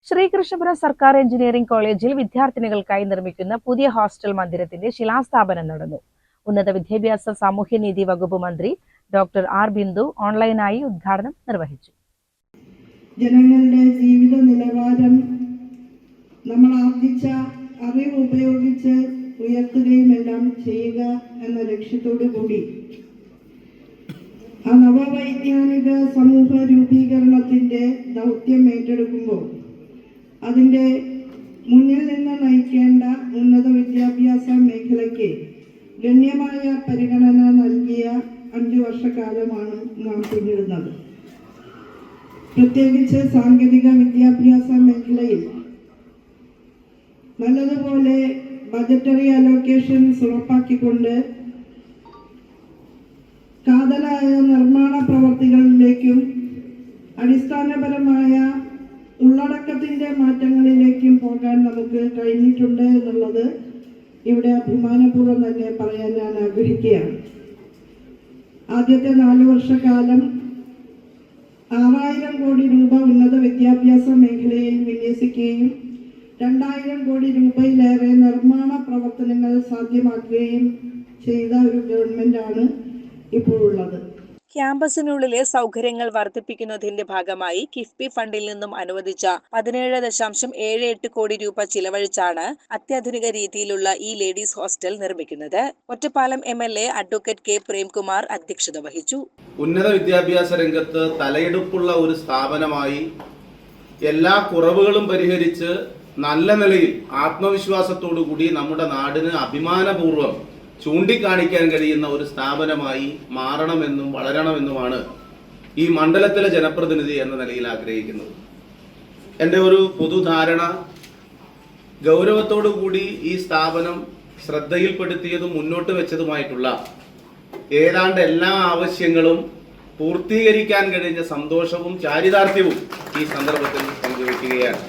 ശ്രീകൃഷ്ണപുരം സർക്കാർ എഞ്ചിനീയറിംഗ് കോളേജിൽ വിദ്യാർത്ഥിനികൾക്കായി നിർമ്മിക്കുന്ന പുതിയ ഹോസ്റ്റൽ മന്ദിരത്തിന്റെ ശിലാസ്ഥാപനം നടന്നു. ഉന്നത വിദ്യാഭ്യാസ സാമൂഹ്യനീതി വകുപ്പ് മന്ത്രി ഡോക്ടർ ആർ ബിന്ദു ഓൺലൈനായി ഉദ്ഘാടനം നിർവഹിച്ചു. ജനങ്ങളുടെ ജീവിത നിലവാരം നമ്മൾ ആർജിച്ച അറിവ് ഉപയോഗിച്ച് ഉയർത്തുകയും എല്ലാം ചെയ്യുക എന്ന ലക്ഷ്യത്തോടു കൂടി ആ നവവൈജ്ഞാനിക സമൂഹ രൂപീകരണത്തിന്റെ ദൗത്യം ഏറ്റെടുക്കുമ്പോൾ അതിൻ്റെ മുന്നിൽ നിന്ന് നയിക്കേണ്ട ഉന്നത വിദ്യാഭ്യാസ മേഖലയ്ക്ക് ഗണ്യമായ പരിഗണന നൽകിയ 5 വർഷക്കാലമാണ് നാം പിന്നിടുന്നത്. പ്രത്യേകിച്ച് സാങ്കേതിക വിദ്യാഭ്യാസ മേഖലയിൽ നല്ലതുപോലെ ബജറ്ററി അലോക്കേഷൻസ് ഉറപ്പാക്കിക്കൊണ്ട് കാതലായ നിർമ്മാണ പ്രവർത്തികളിലേക്കും അടിസ്ഥാനപരമായ ഉള്ളടക്കത്തിന്റെ മാറ്റങ്ങളിലേക്കും പോകാൻ നമുക്ക് കഴിഞ്ഞിട്ടുണ്ട് എന്നുള്ളത് ഇവിടെ അഭിമാനപൂർവ്വം തന്നെ പറയാൻ ഞാൻ ആഗ്രഹിക്കുകയാണ്. ആദ്യത്തെ 4 വർഷക്കാലം 6000 കോടി രൂപ ഉന്നത വിദ്യാഭ്യാസ മേഖലയിൽ വിന്യസിക്കുകയും 2000 കോടി രൂപയിലേറെ നിർമ്മാണ പ്രവർത്തനങ്ങൾ സാധ്യമാക്കുകയും ചെയ്ത ഒരു ഗവൺമെന്റാണ് ഇപ്പോഴുള്ളത്. ക്യാമ്പസിനുള്ളിലെ സൗകര്യങ്ങൾ വർദ്ധിപ്പിക്കുന്നതിന്റെ ഭാഗമായി കിഫ്ബി ഫണ്ടിൽ നിന്നും അനുവദിച്ച 17.78 കോടി രൂപ ചിലവഴിച്ചാണ് അത്യാധുനിക രീതിയിലുള്ള ഈ ലേഡീസ് ഹോസ്റ്റൽ നിർമ്മിക്കുന്നത്. Ottapalam MLA advocate K Premkumar അധ്യക്ഷത വഹിച്ചു. ഉന്നത വിദ്യാഭ്യാസ രംഗത്ത് തലയെടുപ്പുള്ള ഒരു സ്ഥാപനമായി എല്ലാ കുറവുകളും പരിഹരിച്ച് നല്ല നിലയിൽ ആത്മവിശ്വാസത്തോടു കൂടി നമ്മുടെ നാടിന് അഭിമാനപൂർവ്വം ചൂണ്ടിക്കാണിക്കാൻ കഴിയുന്ന ഒരു സ്ഥാപനമായി മാറണമെന്നും വളരണമെന്നുമാണ് ഈ മണ്ഡലത്തിലെ ജനപ്രതിനിധി എന്ന നിലയിൽ ആഗ്രഹിക്കുന്നത്. എൻ്റെ ഒരു പൊതുധാരണ, ഗൗരവത്തോടു കൂടി ഈ സ്ഥാപനം ശ്രദ്ധയിൽപ്പെടുത്തിയതും മുന്നോട്ട് വെച്ചതുമായിട്ടുള്ള ഏതാണ്ട് എല്ലാ ആവശ്യങ്ങളും പൂർത്തീകരിക്കാൻ കഴിഞ്ഞ സന്തോഷവും ചാരിതാർത്ഥ്യവും ഈ സന്ദർഭത്തിൽ പങ്കുവയ്ക്കുകയാണ്.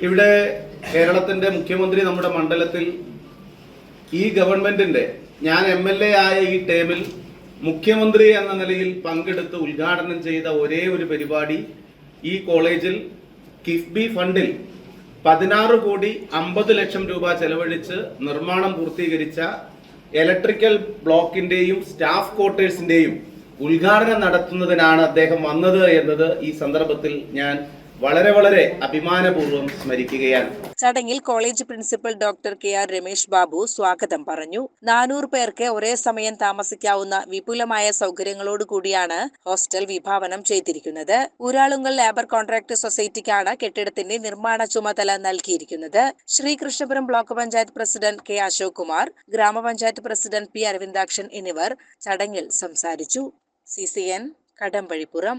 ഇവിടെ കേരളത്തിൻ്റെ മുഖ്യമന്ത്രി നമ്മുടെ മണ്ഡലത്തിൽ ഈ ഗവൺമെന്റിന്റെ ഞാൻ MLA ആയ ഈ ടേമിൽ മുഖ്യമന്ത്രി എന്ന നിലയിൽ പങ്കെടുത്ത് ഉദ്ഘാടനം ചെയ്ത ഒരേ ഒരു പരിപാടി ഈ കോളേജിൽ കിഫ്ബി ഫണ്ടിൽ 16 കോടി 50 ലക്ഷം രൂപ ചെലവഴിച്ച് നിർമ്മാണം പൂർത്തീകരിച്ച ഇലക്ട്രിക്കൽ ബ്ലോക്കിന്റെയും സ്റ്റാഫ് ക്വാർട്ടേഴ്സിന്റെയും ഉദ്ഘാടനം നടത്തുന്നതിനാണ് അദ്ദേഹം വന്നത് എന്നത് ഈ സന്ദർഭത്തിൽ ഞാൻ വളരെ അഭിമാനപൂർവ്വം സ്മരിക്കുകയാണ്. ചടങ്ങിൽ college principal doctor KR Ramesh Babu സ്വാഗതം പറഞ്ഞു. 400 പേർക്ക് ഒരേ സമയം താമസിക്കാവുന്ന വിപുലമായ സൗകര്യങ്ങളോടുകൂടിയാണ് ഹോസ്റ്റൽ വിഭാവനം ചെയ്തിരിക്കുന്നത്. ഊരാളുങ്കൽ ലേബർ കോൺട്രാക്ട് സൊസൈറ്റിക്കാണ് കെട്ടിടത്തിന്റെ നിർമ്മാണ ചുമതല നൽകിയിരിക്കുന്നത്. Sreekrishnapuram block panchayat president K Ashok Kumar, ഗ്രാമപഞ്ചായത്ത് പ്രസിഡന്റ് P അരവിന്ദാക്ഷൻ എന്നിവർ ചടങ്ങിൽ സംസാരിച്ചു. CCN കടമ്പഴിപ്പുറം.